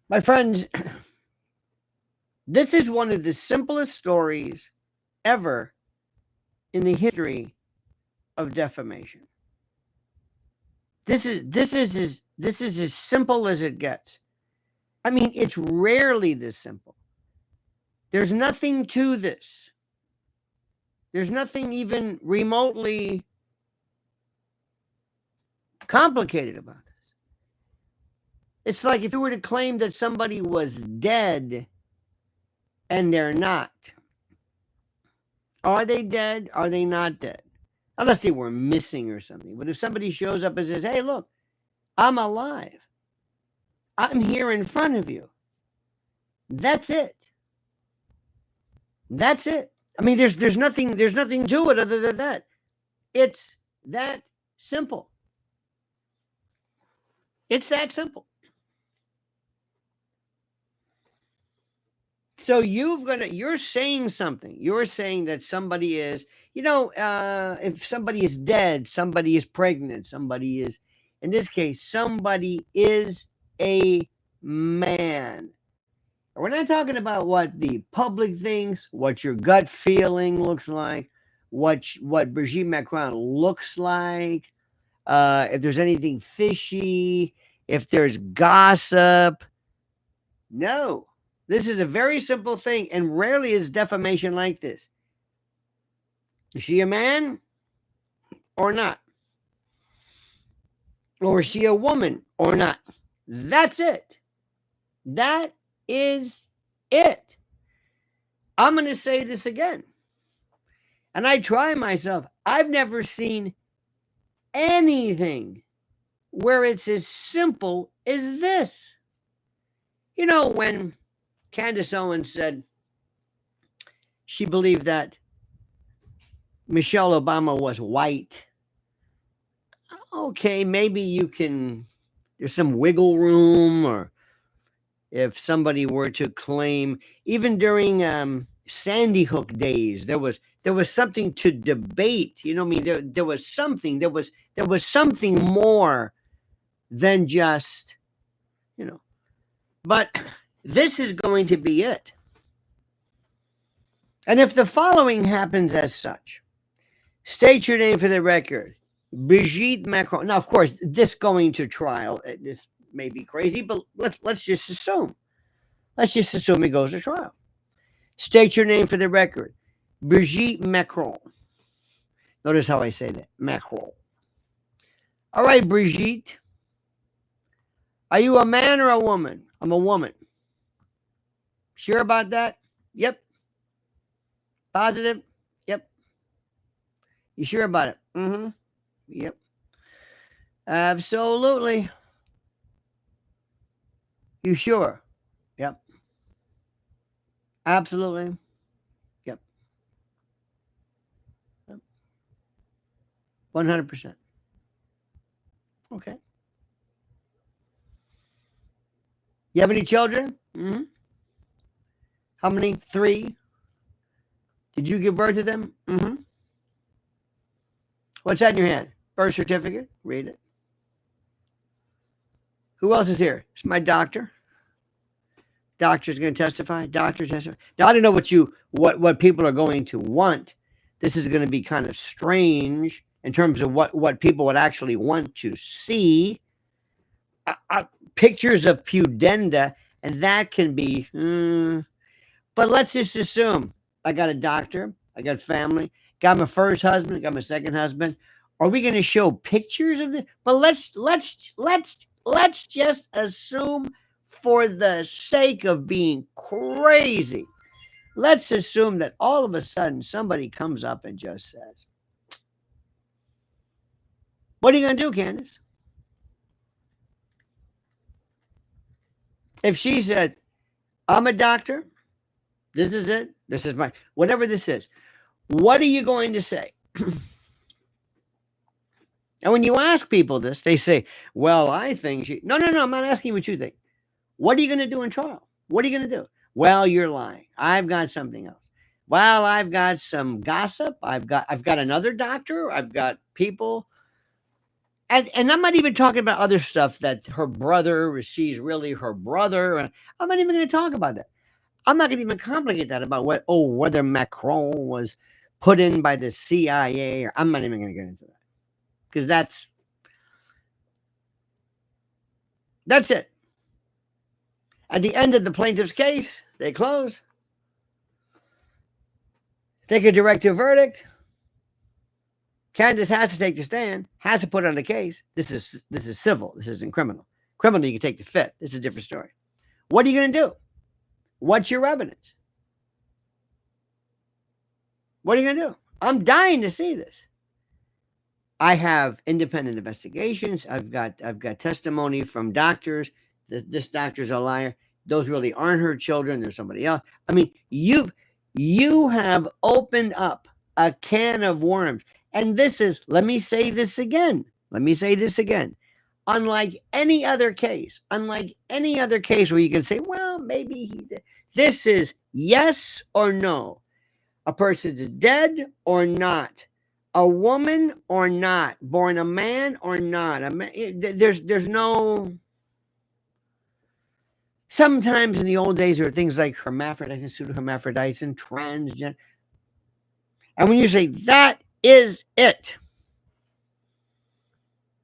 My friends, this is one of the simplest stories ever in the history of defamation. This is as simple as it gets. I mean, it's rarely this simple. There's nothing to this. There's nothing even remotely complicated about this. It's like if you were to claim that somebody was dead and they're not. Are they dead? Are they not dead? Unless they were missing or something. But if somebody shows up and says, hey, look, I'm alive, I'm here in front of you, that's it. That's it. I mean, there's nothing to it other than that. It's that simple. It's that simple. So you're saying something. You're saying that somebody is, if somebody is dead, somebody is pregnant, somebody is, in this case, somebody is a man. We're not talking about what the public thinks, what your gut feeling looks like, what Brigitte Macron looks like, if there's anything fishy, if there's gossip. No, this is a very simple thing, and rarely is defamation like this. Is she a man or not? Or is she a woman or not? That's it. That is it. I'm going to say this again. And I try myself. I've never seen anything where it's as simple as this. You know, when Candace Owens said she believed that Michelle Obama was white, okay, maybe there's some wiggle room, or if somebody were to claim, even during Sandy Hook days, there was something to debate. You know what I mean? There was something more than just, but this is going to be it. And if the following happens as such, state your name for the record. Brigitte Macron. Now, of course, this going to trial, this may be crazy, but let's just assume. Let's just assume it goes to trial. State your name for the record. Brigitte Macron. Notice how I say that. Macron. All right, Brigitte. Are you a man or a woman? I'm a woman. Sure about that? Yep. Positive? Yep. You sure about it? Mm-hmm. Yep. Absolutely. You sure? Yep. Absolutely. Yep. 100%. Okay. You have any children? Mm-hmm. How many? 3. Did you give birth to them? Mm-hmm. What's that in your hand? Birth certificate. Read it. Who else is here? It's my doctor. Doctor's going to testify. Doctor testify. Now I don't know what people are going to want. This is going to be kind of strange in terms of what people would actually want to see. Pictures of pudenda, and that can be. But let's just assume I got a doctor, I got family, got my first husband, got my second husband. Are we going to show pictures of this? But let's just assume, for the sake of being crazy, let's assume that all of a sudden somebody comes up and just says, what are you going to do, Candace? If she said, I'm a doctor, this is it, this is my, whatever this is, what are you going to say? And when you ask people this, they say, well, I think she, no, I'm not asking you what you think. What are you going to do in trial? What are you going to do? Well, you're lying. I've got something else. Well, I've got some gossip. I've got another doctor. I've got people. And I'm not even talking about other stuff that her brother, she's really her brother. I'm not even going to talk about that. I'm not going to even complicate that about whether Macron was put in by the CIA. Or I'm not even going to get into that because that's it. At the end of the plaintiff's case, they close. They could direct a verdict. Candace has to take the stand, has to put on the case. This is civil. This isn't criminal. Criminal, you can take the fifth. This is a different story. What are you going to do? What's your evidence? What are you going to do? I'm dying to see this. I have independent investigations. I've got testimony from doctors that this doctor's a liar. Those really aren't her children. There's somebody else. I mean, you have opened up a can of worms. And this is, let me say this again. Unlike any other case where you can say, well, maybe this is yes or no. A person's dead or not. A woman or not. Born a man or not. There's no. Sometimes in the old days there were things like hermaphrodites and pseudo-hermaphrodites and transgender. And when you say that is it,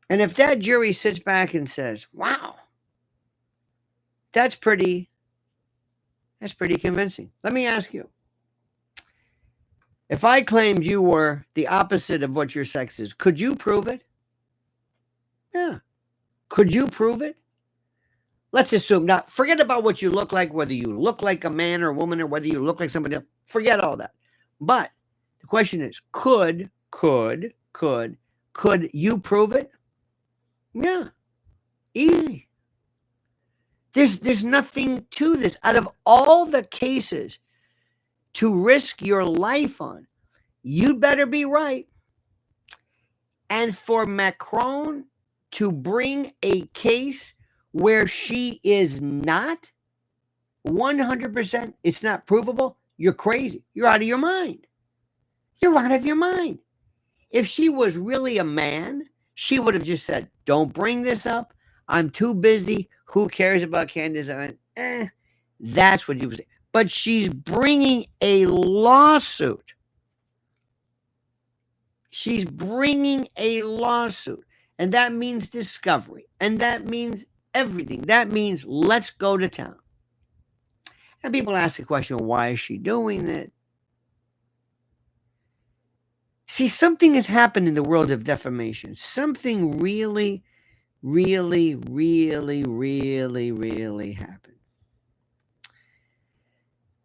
and if that jury sits back and says, wow, that's pretty convincing. Let me ask you. If I claimed you were the opposite of what your sex is, could you prove it? Yeah. Could you prove it? Let's assume. Now, forget about what you look like, whether you look like a man or a woman or whether you look like somebody else. Forget all that. But the question is, could you prove it? Yeah. Easy. There's nothing to this. Out of all the cases to risk your life on, you better be right. And for Macron to bring a case where she is not 100%, it's not provable, you're crazy. You're out of your mind. You're out of your mind. If she was really a man, she would have just said, don't bring this up. I'm too busy. Who cares about Candace Owens? That's what you would say. But she's bringing a lawsuit. She's bringing a lawsuit. And that means discovery. And that means everything. That means let's go to town. And people ask the question, why is she doing it? See, something has happened in the world of defamation. Something really, really, really, really, really happened.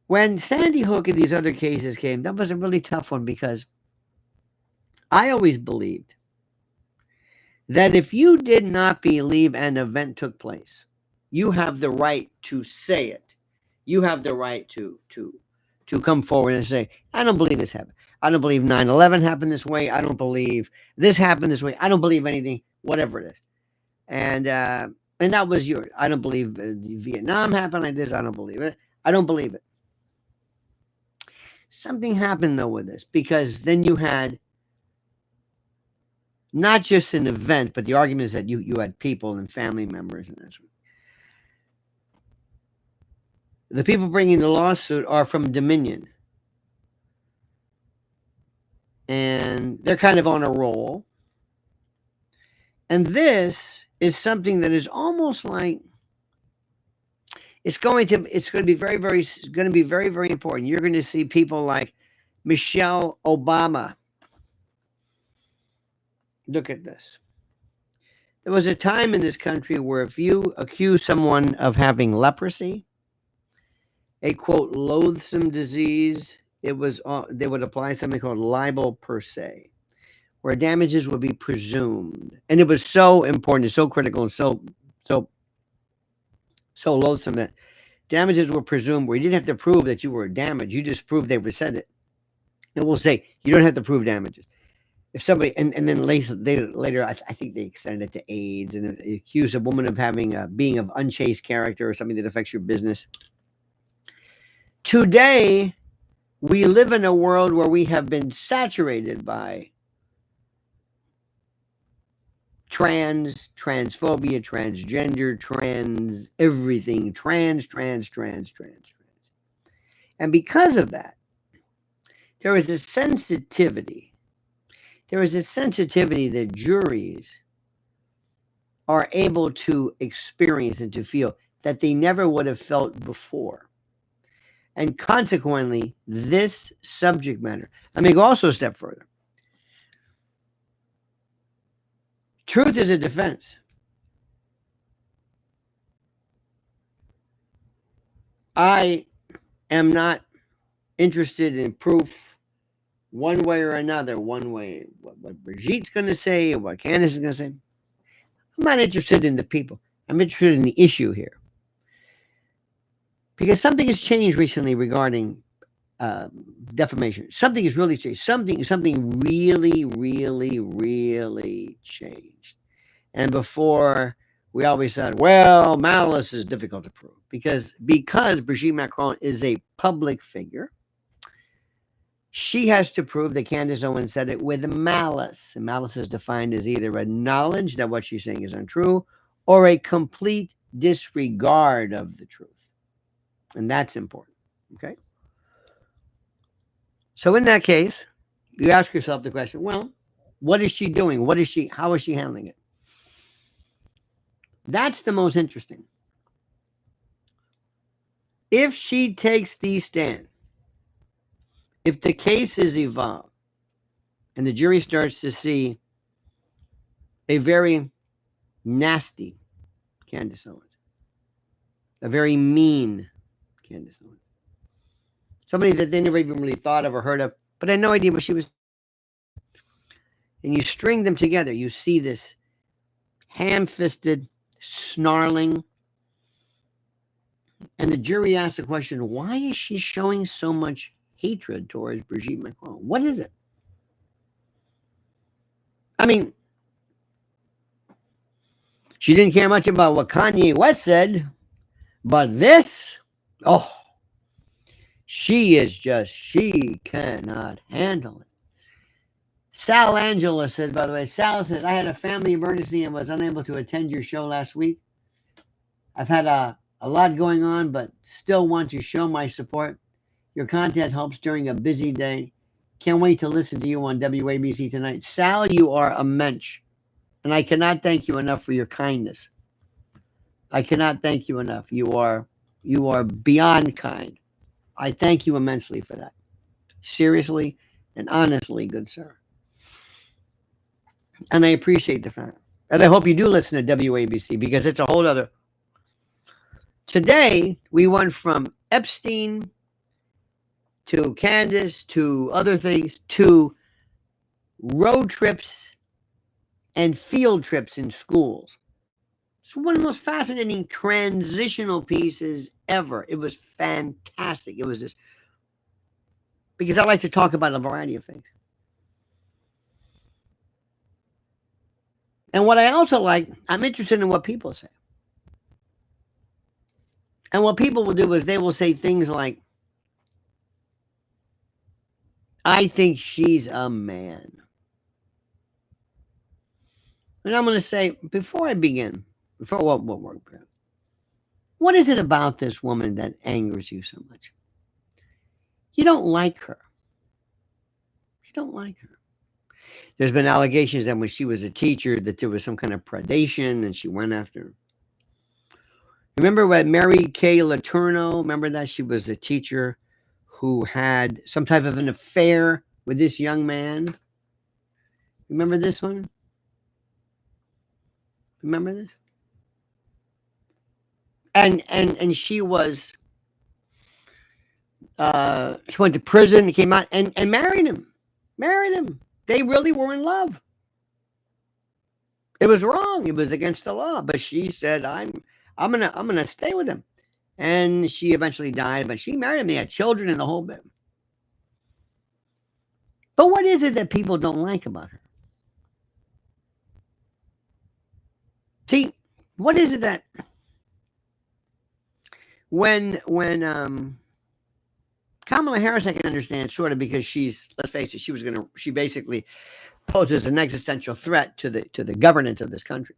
When Sandy Hook and these other cases came, that was a really tough one because I always believed that if you did not believe an event took place, you have the right to say it. You have the right to come forward and say, I don't believe this happened. I don't believe 9/11 happened this way. I don't believe this happened this way. I don't believe anything, whatever it is. And that was yours. I don't believe Vietnam happened like this. I don't believe it. I don't believe it. Something happened, though, with this, because then you had not just an event, but the argument is that you had people and family members. And that's the people bringing the lawsuit are from Dominion. And they're kind of on a roll. And this is something that is almost like it's going to be very, very important. You're going to see people like Michelle Obama. Look at this. There was a time in this country where if you accuse someone of having leprosy, a quote loathsome disease, they would apply something called libel per se, where damages would be presumed. And it was so important, so critical, and so loathsome that damages were presumed where you didn't have to prove that you were damaged. You just proved they rescinded it. And we'll say, you don't have to prove damages. If somebody, and then later, I think they extended it to AIDS and accused a woman of having being of unchaste character or something that affects your business. Today, we live in a world where we have been saturated by transphobia, transgender, trans, everything, trans. And because of that, there is a sensitivity. There is a sensitivity that juries are able to experience and to feel that they never would have felt before. And consequently, this subject matter, I mean, go also a step further. Truth is a defense. I am not interested in proof one way or another, one way, what Brigitte's going to say or what Candace is going to say. I'm not interested in the people. I'm interested in the issue here. Because something has changed recently regarding defamation. Something has really changed. Something really changed. And before, we always said, well, malice is difficult to prove. Because Brigitte Macron is a public figure, she has to prove that Candace Owens said it with malice. And malice is defined as either a knowledge that what she's saying is untrue or a complete disregard of the truth. And that's important. Okay. So in that case, you ask yourself the question, well, what is she doing? How is she handling it? That's the most interesting. If she takes the stand, if the case is evolved and the jury starts to see a very nasty Candace Owens, a very mean Candace Owens, somebody that they never even really thought of or heard of, but had no idea what she was. And you string them together, you see this ham-fisted, snarling, and the jury asks the question, why is she showing so much hatred towards Brigitte Macron? What is it? I mean, she didn't care much about what Kanye West said, but this, she cannot handle it. Sal Angela said, by the way, Sal said, I had a family emergency and was unable to attend your show last week. I've had a lot going on, but still want to show my support. Your content helps during a busy day. Can't wait to listen to you on WABC tonight. Sal, you are a mensch, and I cannot thank you enough for your kindness. I cannot thank you enough. You are beyond kind. I thank you immensely for that. Seriously and honestly, good sir. And I appreciate the fact. And I hope you do listen to WABC because it's a whole other. Today, we went from Epstein to Candace to other things to road trips and field trips in schools. It's one of the most fascinating transitional pieces ever. It was fantastic. It was this, because I like to talk about a variety of things. And what I also like, I'm interested in what people say. And what people will do is they will say things like, I think she's a man. And I'm going to say, before I begin, what is it about this woman that angers you so much? You don't like her. You don't like her. There's been allegations that when she was a teacher that there was some kind of predation and she went after her. Remember what Mary Kay Letourneau, remember that? She was a teacher who had some type of an affair with this young man. Remember this one? Remember this? And she was she went to prison, came out and married him. Married him. They really were in love. It was wrong. It was against the law. But she said, I'm gonna stay with him. And she eventually died, but she married him. They had children and the whole bit. But what is it that people don't like about her? See, what is it that when Kamala Harris, I can understand sort of because she's, let's face it, she basically poses an existential threat to the governance of this country.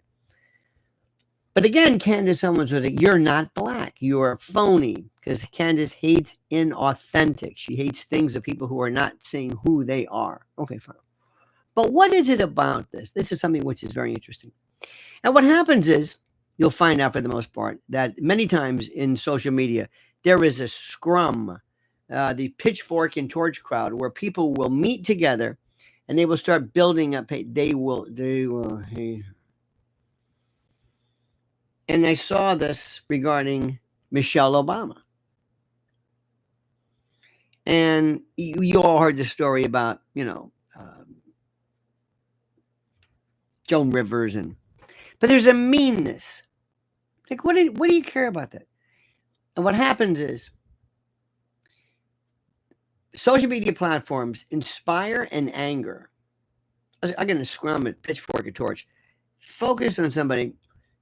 But again, Candace Owens was like, you're not black. You're phony. Because Candace hates inauthentic. She hates things of people who are not saying who they are. Okay, fine. But what is it about this? This is something which is very interesting. And what happens is, you'll find out for the most part, that many times in social media, there is a scrum, the pitchfork and torch crowd, where people will meet together and they will start building up. They will, hey. And I saw this regarding Michelle Obama. And you all heard the story about, Joan Rivers, but there's a meanness. Like, what do you care about that? And what happens is, social media platforms inspire and anger. I'm going to scrum it, pitchfork a torch. Focus on somebody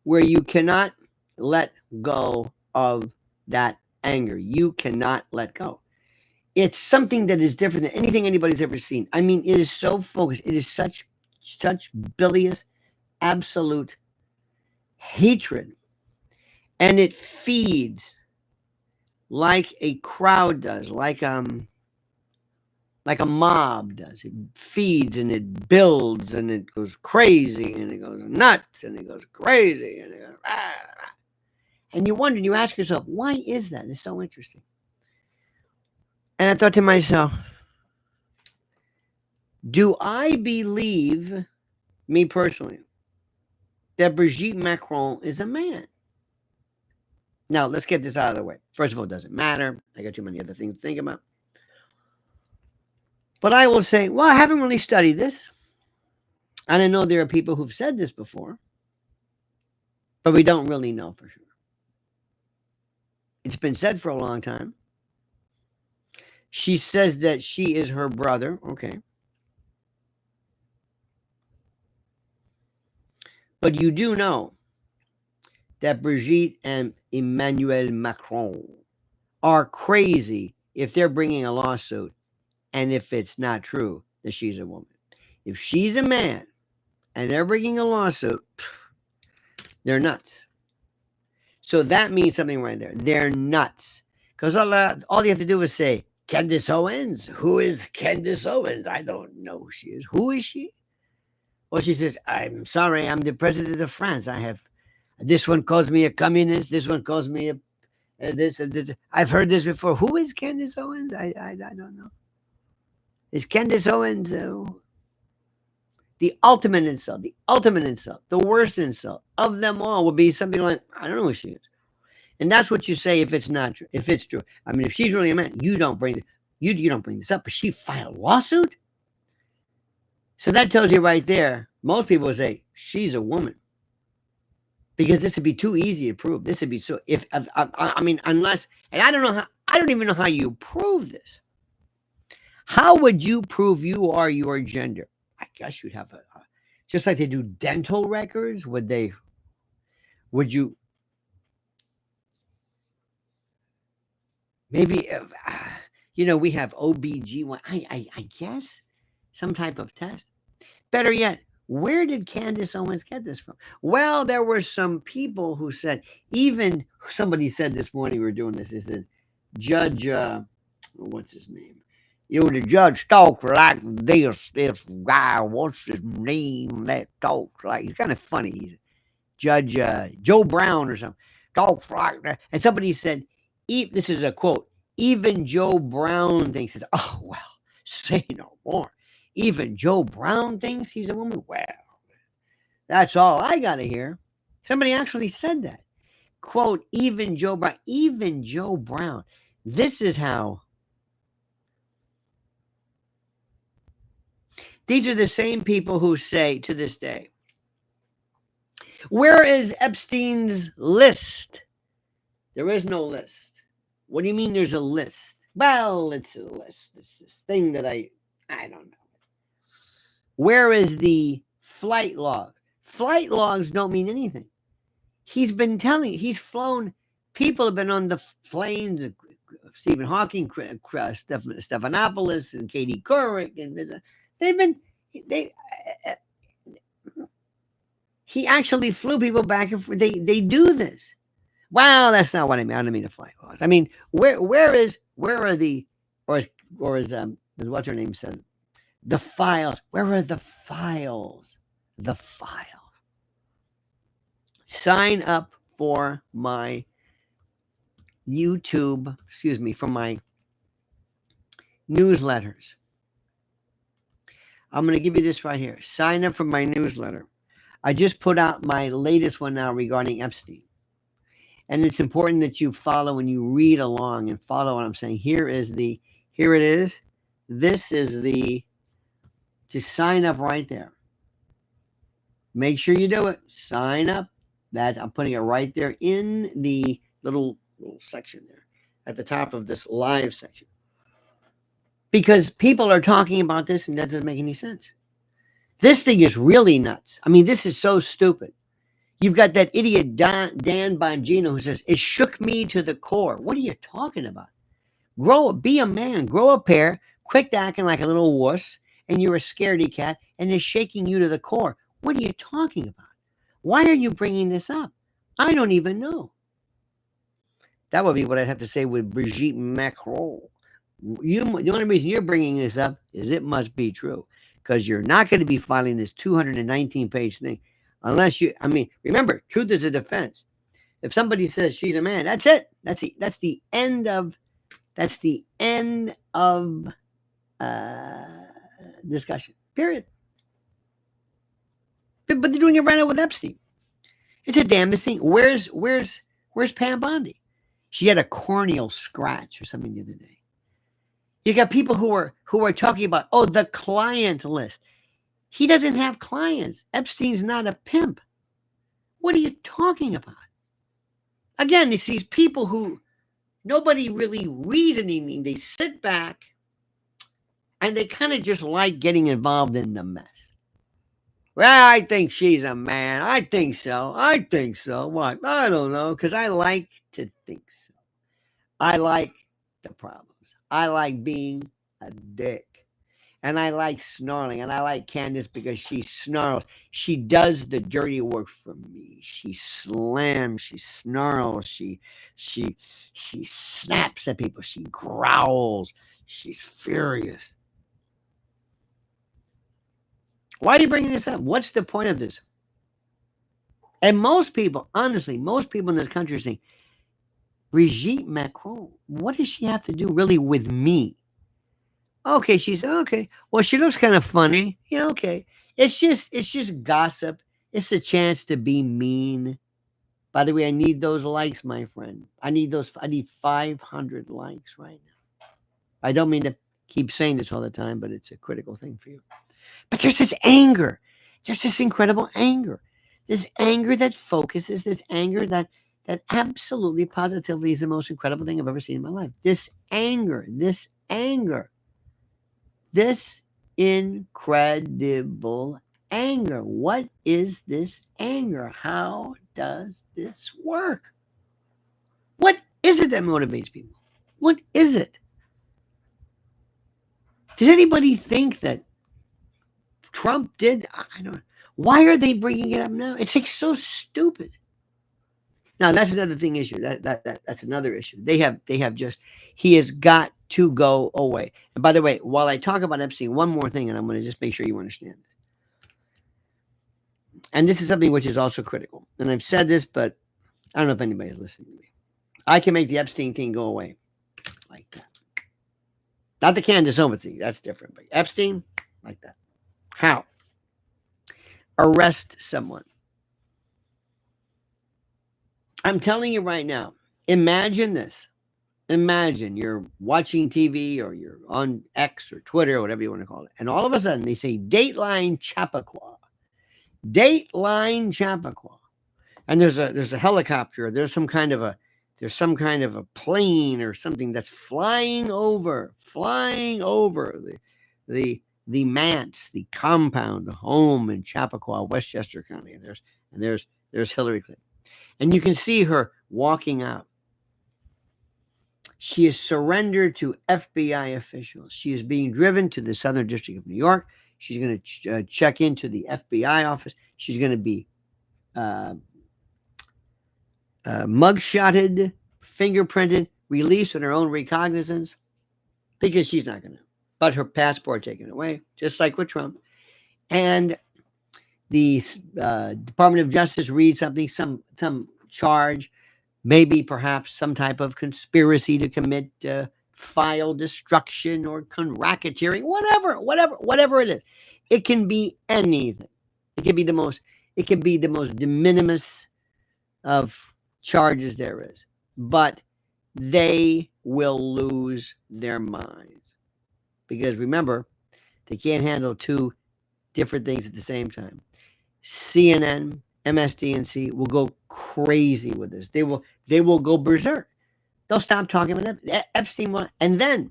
where you cannot let go of that anger. You cannot let go. It's something that is different than anything anybody's ever seen. I mean, it is so focused. It is such bilious, absolute hatred. And it feeds like a crowd does, like a mob does. It feeds and it builds and it goes crazy and it goes nuts and it goes crazy and it goes, and you wonder, you ask yourself, why is that? It's so interesting. And I thought to myself, do I believe, me personally, that Brigitte Macron is a man? Now, let's get this out of the way. First of all, it doesn't matter. I got too many other things to think about. But I will say, well, I haven't really studied this. And I know there are people who've said this before. But we don't really know for sure. It's been said for a long time. She says that she is her brother. Okay. But you do know that Brigitte and Emmanuel Macron are crazy if they're bringing a lawsuit and if it's not true that she's a woman. If she's a man and they're bringing a lawsuit, they're nuts. So that means something right there. They're nuts. Because all you have to do is say, Candace Owens? Who is Candace Owens? I don't know who she is. Who is she? Well, she says, I'm sorry, I'm the president of France. This one calls me a communist. This one calls me this. I've heard this before. Who is Candace Owens? I don't know. Is Candace Owens the ultimate insult? The ultimate insult, the worst insult of them all would be something like, I don't know who she is. And that's what you say if it's not true. If it's true, I mean, if she's really a man, you don't bring this up. But she filed a lawsuit. So that tells you right there. Most people would say she's a woman. Because this would be too easy to prove. This would be so. I mean, unless, and I don't even know how you prove this. How would you prove you are your gender? I guess you'd have just like they do dental records. Would you? Maybe, we have OBGYN. I guess some type of test. Better yet, where did Candace Owens get this from? Well, there were some people who said, even somebody said this morning we were doing this, is that Judge, what's his name? The judge talks like this guy, what's his name, that talks like, he's kind of funny. He's Judge Joe Brown or something, talks like that. And somebody said, this is a quote, even Joe Brown thinks, oh, well, say no more. Even Joe Brown thinks he's a woman? Well, that's all I got to hear. Somebody actually said that. Quote, even Joe Brown. Even Joe Brown. This is how. These are the same people who say to this day, where is Epstein's list? There is no list. What do you mean there's a list? Well, it's a list. It's this thing that I don't know. Where is the flight log? Flight logs don't mean anything. He's flown. People have been on the planes. Stephen Hawking, Stephanopoulos, and Katie Couric, and They he actually flew people back and forth. They do this. Well, that's not what I mean. I don't mean the flight laws. I mean, where are the or what's her name said the files? Where are the files? The files. Sign up for my YouTube. Excuse me, for my newsletters. I'm going to give you this right here. Sign up for my newsletter. I just put out my latest one now regarding Epstein. And it's important that you follow and you read along and follow what I'm saying. Here it is. This is just sign up right there. Make sure you do it. Sign up. That I'm putting it right there in the little section there at the top of this live section. Because people are talking about this and that doesn't make any sense. This thing is really nuts. I mean, this is so stupid. You've got that idiot Dan Bongino who says, it shook me to the core. What are you talking about? Be a man, grow a pair, quit acting like a little wuss, and you're a scaredy cat, and it's shaking you to the core. What are you talking about? Why are you bringing this up? I don't even know. That would be what I'd have to say with Brigitte Macron. The only reason you're bringing this up is it must be true, because you're not going to be filing this 219-page thing unless remember, truth is a defense. If somebody says she's a man, that's it. That's the end of discussion. Period. But they're doing it right now with Epstein. It's a damnest thing. Where's Pam Bondi? She had a corneal scratch or something the other day. You got people who are talking about, the client list. He doesn't have clients. Epstein's not a pimp. What are you talking about? Again, it's these people who nobody really reasoning. They sit back and they kind of just like getting involved in the mess. Well, I think she's a man. I think so. What? I don't know, because I like to think so. I like the problems. I like being a dick. And I like snarling. And I like Candace because she snarls. She does the dirty work for me. She slams. She snarls. She snaps at people. She growls. She's furious. Why are you bringing this up? What's the point of this? And most people, honestly, most people in this country are saying, Brigitte Macron, what does she have to do really with me? Okay, she's okay. Well, she looks kind of funny. Yeah, okay. It's just gossip. It's a chance to be mean. By the way, I need those likes, my friend. I need 500 likes right now. I don't mean to keep saying this all the time, but it's a critical thing for you. But there's this anger. There's this incredible anger. This anger that focuses, this anger that absolutely positively is the most incredible thing I've ever seen in my life. This incredible anger. What is this anger? How does this work? What is it that motivates people? What is it? Does anybody think that Trump did? I don't know. Why are they bringing it up now? It's like so stupid. Now that's another issue. That's another issue. They have just, he has got to go away. And by the way, while I talk about Epstein, one more thing, and I'm going to just make sure you understand this. And this is something which is also critical. And I've said this, but I don't know if anybody's listening to me. I can make the Epstein thing go away like that. Not the Candace Owens thing. That's different. But Epstein, like that. How? Arrest someone. I'm telling you right now, imagine this. Imagine you're watching TV or you're on X or Twitter or whatever you want to call it. And all of a sudden they say Dateline Chappaqua. Dateline Chappaqua. And there's a helicopter. There's some kind of a plane or something that's flying over the manse, the compound, the home in Chappaqua, Westchester County. And there's Hillary Clinton. And you can see her walking out. She is surrendered to FBI officials. She is being driven to the Southern District of New York. She's going to check into the FBI office. She's going to be mugshotted, fingerprinted, released on her own recognizance, because she's not going to. But her passport taken away, just like with Trump. And the Department of Justice reads something, some charge, maybe perhaps some type of conspiracy to commit file destruction or racketeering, whatever it is. It can be anything. It can be the most de minimis of charges there is. But they will lose their minds. Because remember, they can't handle two different things at the same time. CNN, MSDNC will go crazy with this. They will go berserk. They'll stop talking about Epstein. And then,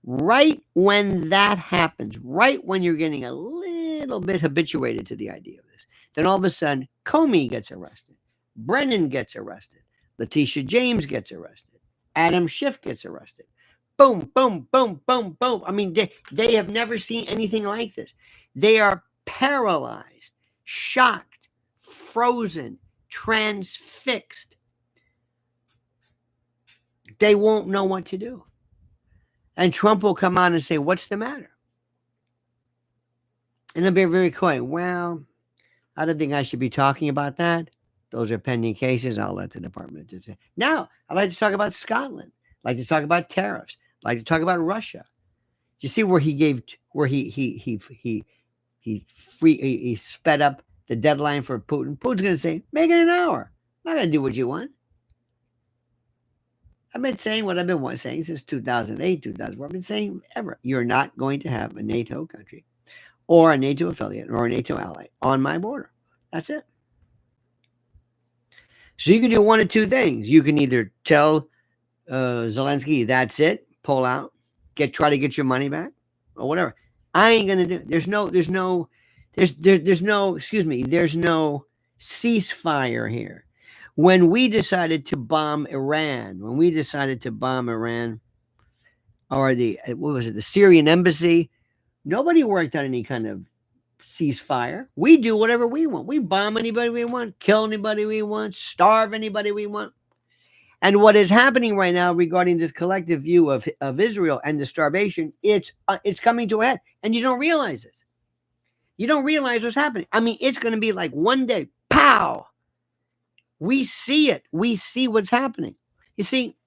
right when that happens, right when you're getting a little bit habituated to the idea of this, then all of a sudden, Comey gets arrested. Brennan gets arrested. Letitia James gets arrested. Adam Schiff gets arrested. Boom, boom, boom, boom, boom. I mean, they have never seen anything like this. They are paralyzed, shocked, frozen, transfixed. They won't know what to do. And Trump will come out and say, what's the matter? And they'll be very coy. Well, I don't think I should be talking about that. Those are pending cases. I'll let the department decide. Now, I'd like to talk about Scotland. I'd like to talk about tariffs. I'd like to talk about Russia. You see where he sped up the deadline for Putin. Putin's going to say, make it an hour. I'm not going to do what you want. I've been saying what I've been saying since 2008, 2004. I've been saying ever. You're not going to have a NATO country or a NATO affiliate or a NATO ally on my border. That's it. So you can do one of two things. You can either tell Zelensky, that's it, pull out, try to get your money back, or whatever. I ain't gonna do it. There's no ceasefire here. When we decided to bomb Iran, or the Syrian embassy, nobody worked on any kind of ceasefire. We do whatever we want. We bomb anybody we want, kill anybody we want, starve anybody we want. And what is happening right now regarding this collective view of Israel and the starvation, it's coming to a head. And you don't realize it. You don't realize what's happening. I mean, it's going to be like one day, pow! We see it. We see what's happening. You see,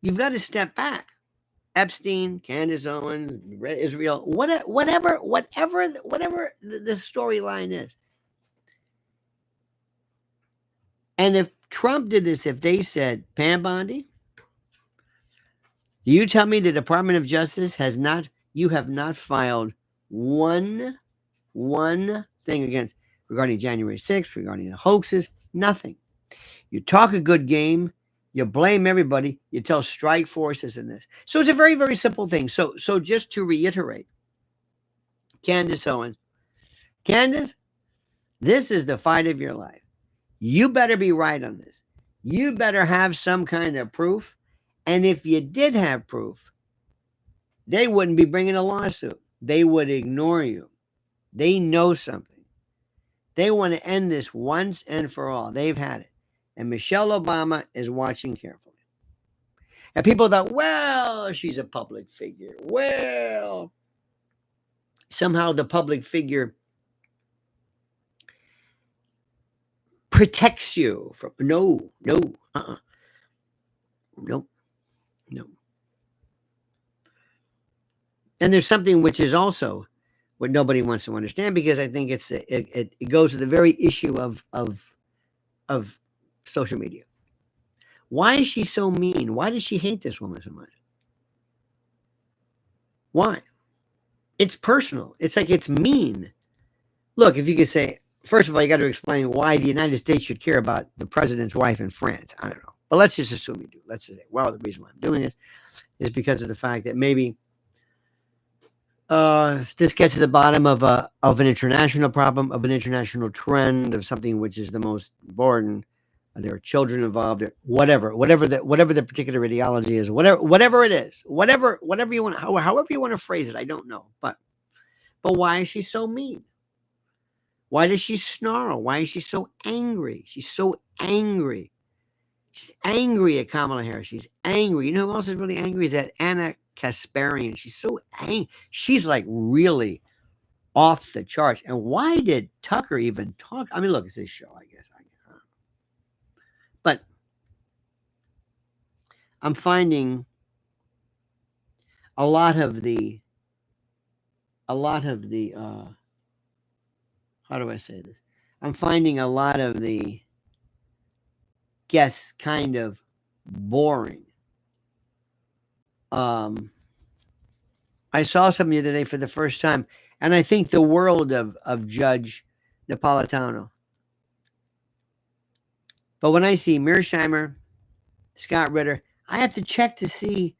you've got to step back. Epstein, Candace Owens, Israel, whatever the storyline is. And if Trump did this, if they said, Pam Bondi, you tell me the Department of Justice you have not filed one thing regarding January 6th, regarding the hoaxes, nothing. You talk a good game, you blame everybody, you tell strike forces in this. So it's a very, very simple thing. So just to reiterate, Candace Owens, Candace, this is the fight of your life. You better be right on this. You better have some kind of proof. And if you did have proof, they wouldn't be bringing a lawsuit. They would ignore you. They know something. They want to end this once and for all. They've had it. And Michelle Obama is watching carefully. And people thought, well, she's a public figure. Well, somehow the public figure protects you from no. And there's something which is also what nobody wants to understand, because I think it goes to the very issue of social media. Why is she so mean? Why does she hate this woman so much? Why? It's personal. It's like it's mean. Look, if you could say, first of all, you got to explain why the United States should care about the president's wife in France. I don't know. But let's just assume you do. Let's just say, well, the reason why I'm doing this is because of the fact that maybe this gets to the bottom of an international problem, of an international trend, of something which is the most important. There are children involved, or whatever the particular ideology is, whatever it is, whatever you want, however you want to phrase it, I don't know. But But why is she so mean? Why does she snarl? Why is she so angry? She's so angry. She's angry at Kamala Harris. She's angry. You know who else is really angry? Is that Anna Kasparian. She's so angry. She's like really off the charts. And why did Tucker even talk? I mean, look, it's his show, I guess. But I'm finding a lot of the how do I say this? I'm finding a lot of the guests kind of boring. I saw something the other day for the first time, and I think the world of Judge Napolitano. But when I see Mearsheimer, Scott Ritter, I have to check to see.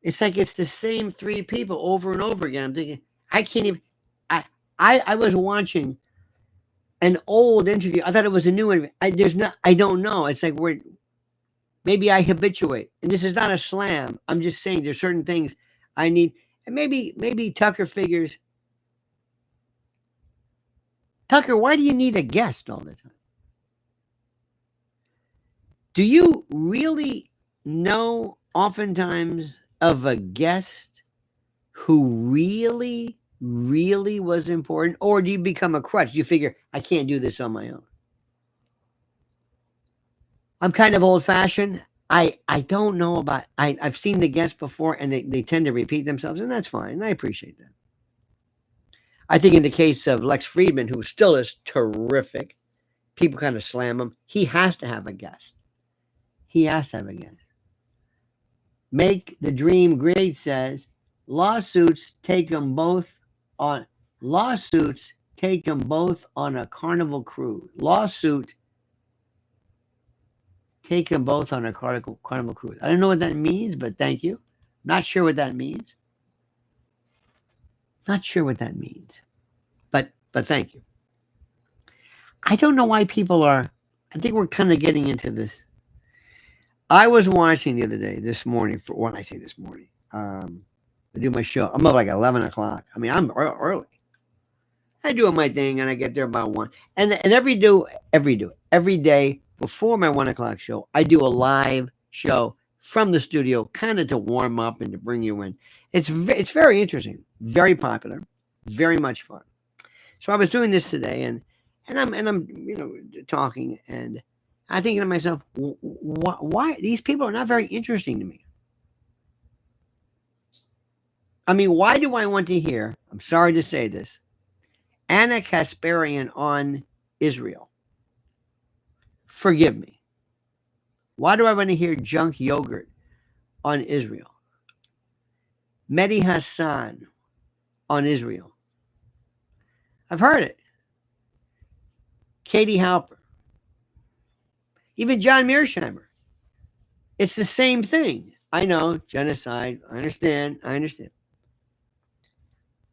It's like it's the same three people over and over again. I'm thinking, I can't even. I was watching an old interview. I thought it was a new interview. I don't know. It's like maybe I habituate. And this is not a slam. I'm just saying there's certain things I need. And maybe Tucker figures, Tucker, why do you need a guest all the time? Do you really know oftentimes of a guest who really, really was important? Or do you become a crutch? Do you figure, I can't do this on my own? I'm kind of old-fashioned. I don't know about, I've seen the guests before, and they tend to repeat themselves, and that's fine. I appreciate that. I think in the case of Lex Friedman, who still is terrific, people kind of slam him. He has to have a guest. He has to have a guest. Make the Dream Great says, lawsuits take them both on a Carnival cruise. Lawsuit take them both on a Carnival cruise. I don't know what that means, but thank you. Not sure what that means. Not sure what that means. But thank you. I don't know why people are, I think we're kind of getting into this. I was watching the other day, this morning, for when I say this morning, I do my show. I'm up like 11 o'clock. I mean, I'm early. I do my thing, and I get there about 1. And every day before my 1 o'clock show, I do a live show from the studio, kind of to warm up and to bring you in. It's very interesting, very popular, very much fun. So I was doing this today, and I'm talking, and I'm thinking to myself, why these people are not very interesting to me. I mean, why do I want to hear, I'm sorry to say this, Anna Kasparian on Israel? Forgive me. Why do I want to hear junk yogurt on Israel? Mehdi Hassan on Israel. I've heard it. Katie Halper. Even John Mearsheimer. It's the same thing. I know, genocide. I understand.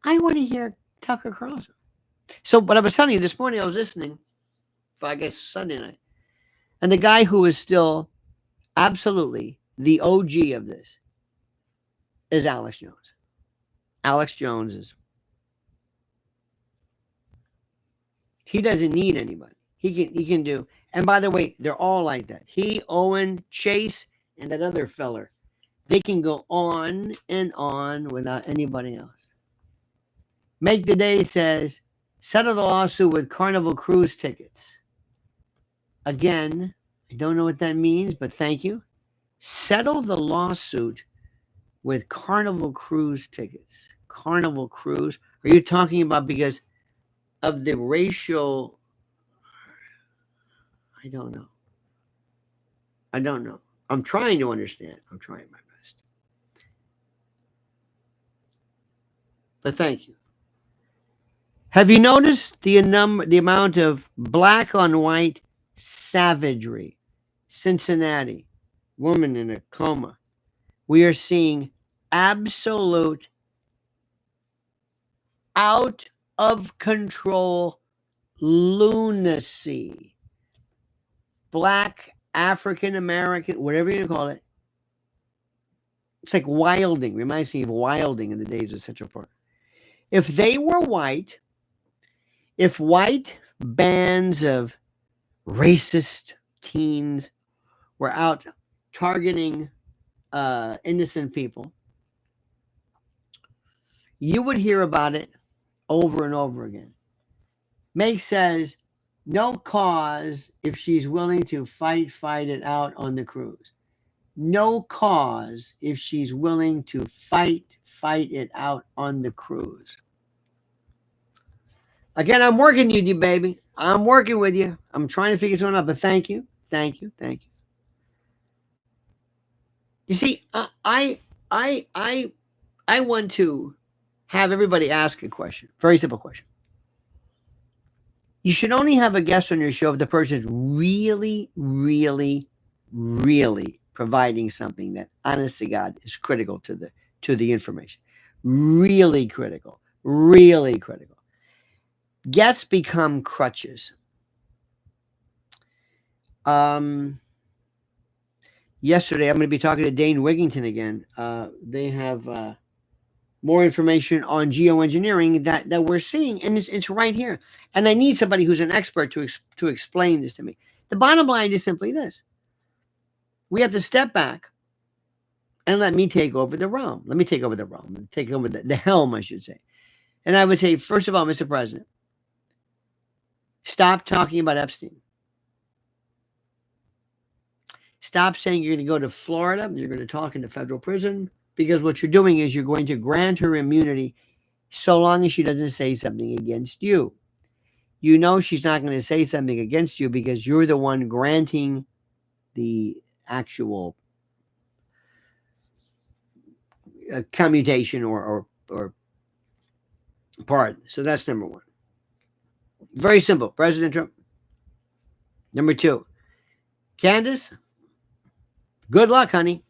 I want to hear Tucker Carlson. So, but I was telling you, this morning I was listening, for I guess Sunday night, and the guy who is still absolutely the OG of this is Alex Jones. Alex Jones is, he doesn't need anybody. He can do, and by the way, they're all like that. He, Owen, Chase, and that other feller, they can go on and on without anybody else. Make the Day says, settle the lawsuit with Carnival cruise tickets. Again, I don't know what that means, but thank you. Settle the lawsuit with Carnival cruise tickets. Carnival cruise. Are you talking about because of the racial? I don't know. I'm trying to understand. I'm trying my best. But thank you. Have you noticed the amount of black on white savagery? Cincinnati, woman in a coma. We are seeing absolute out of control lunacy. Black, African American, whatever you call it. It's like wilding. Reminds me of wilding in the days of Central Park. If they were white, if white bands of racist teens were out targeting innocent people, you would hear about it over and over again. Meg says, no cause if she's willing to fight it out on the cruise. No cause if she's willing to fight it out on the cruise. Again, I'm working with you, baby. I'm working with you. I'm trying to figure something out, but thank you. Thank you. Thank you. You see, I want to have everybody ask a question. Very simple question. You should only have a guest on your show if the person is really, really, really providing something that, honest to God, is critical to the information. Really critical. Really critical. Guests become crutches. Yesterday, I'm going to be talking to Dane Wigington again. They have more information on geoengineering that we're seeing, and it's right here. And I need somebody who's an expert to explain this to me. The bottom line is simply this. We have to step back and let me take over the realm. Let me take over the realm. Take over the helm, I should say. And I would say, first of all, Mr. President, stop talking about Epstein. Stop saying you're going to go to Florida. You're going to talk in the federal prison. Because what you're doing is you're going to grant her immunity so long as she doesn't say something against you. You know she's not going to say something against you because you're the one granting the actual commutation or pardon. So that's number one. Very simple, President Trump. Number two, Candace, good luck, honey.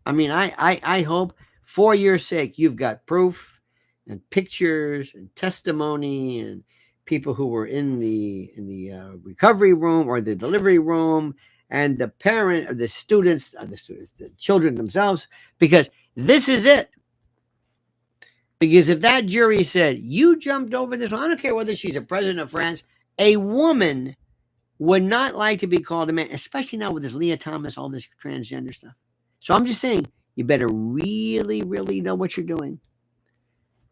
I mean, I hope for your sake you've got proof and pictures and testimony and people who were in the recovery room or the delivery room and the parent or the students, the children themselves, because this is it. Because if that jury said, you jumped over this, I don't care whether she's a president of France, a woman would not like to be called a man, especially now with this Leah Thomas, all this transgender stuff. So I'm just saying, you better really, really know what you're doing.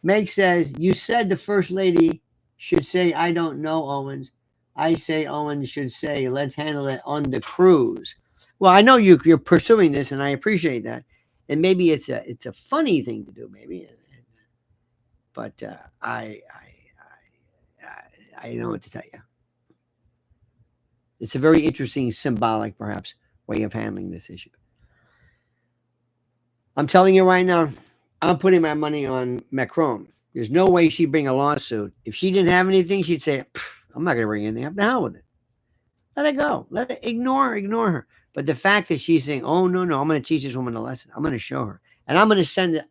Meg says, you said the first lady should say, I don't know, Owens. I say Owens should say, let's handle it on the cruise. Well, I know you're pursuing this, and I appreciate that. And maybe it's a funny thing to do, maybe. But I don't know what to tell you. It's a very interesting, symbolic, perhaps, way of handling this issue. I'm telling you right now, I'm putting my money on Macron. There's no way she'd bring a lawsuit. If she didn't have anything, she'd say, I'm not going to bring anything up. The hell with it. Let it go. Let it ignore her. But the fact that she's saying, oh, no, I'm going to teach this woman a lesson. I'm going to show her. And I'm going to send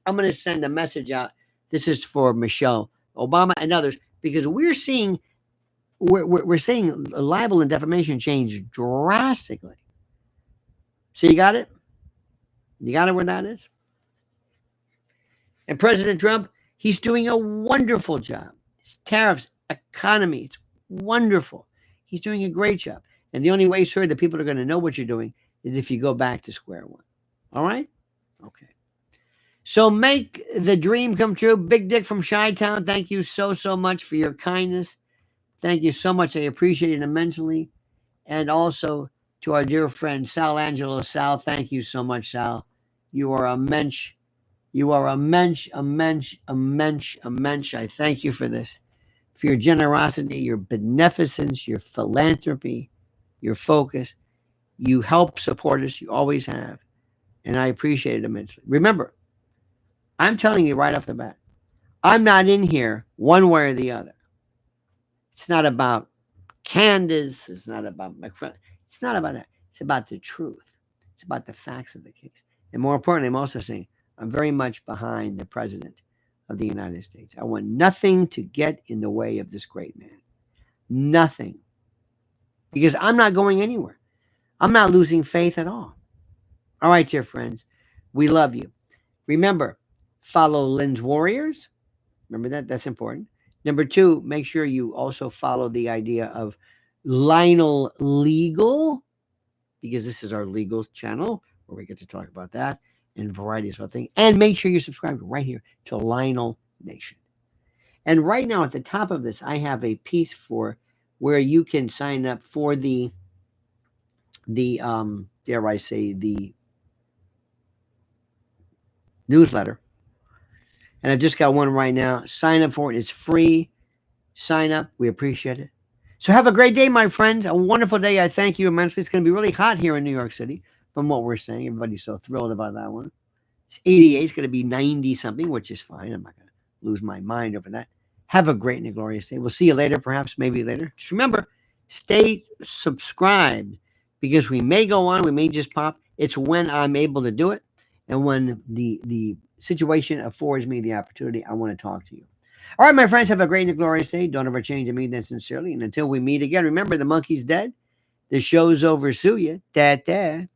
a message out. This is for Michelle Obama and others, because we're seeing libel and defamation change drastically. So you got it? You got it where that is? And President Trump, he's doing a wonderful job. His tariffs, economy, it's wonderful. He's doing a great job. And the only way, sir, that people are going to know what you're doing is if you go back to square one. All right? Okay. So make the dream come true. Big Dick from Chi-Town, thank you so much for your kindness. Thank you so much. I appreciate it immensely. And also to our dear friend, Sal Angelo. Sal, thank you so much, Sal. You are a mensch. You are a mensch. I thank you for this, for your generosity, your beneficence, your philanthropy, your focus. You help support us. You always have. And I appreciate it immensely. Remember, I'm telling you right off the bat, I'm not in here one way or the other. It's not about Candace. It's not about Macron. It's not about that. It's about the truth. It's about the facts of the case. And more importantly, I'm also saying I'm very much behind the president of the United States. I want nothing to get in the way of this great man. Nothing. Because I'm not going anywhere. I'm not losing faith at all. All right, dear friends. We love you. Remember, follow Lynn's Warriors. Remember that? That's important. Number two, make sure you also follow the idea of Lionel Legal, because this is our legal channel where we get to talk about that and varieties of things. And make sure you subscribe right here to Lionel Nation. And right now at the top of this, I have a piece for where you can sign up for the dare I say, the newsletter. And I've just got one right now. Sign up for it. It's free. Sign up. We appreciate it. So have a great day, my friends. A wonderful day. I thank you immensely. It's going to be really hot here in New York City from what we're saying. Everybody's so thrilled about that one. It's 88. It's going to be 90 something, which is fine. I'm not going to lose my mind over that. Have a great and glorious day. We'll see you later, perhaps, maybe later. Just remember, stay subscribed because we may go on. We may just pop. It's when I'm able to do it. And when the situation affords me the opportunity, I want to talk to you. All right, my friends, have a great and glorious day. Don't ever change. I mean that sincerely. And until we meet again, remember the monkey's dead. The show's over. Sue ya. Da da.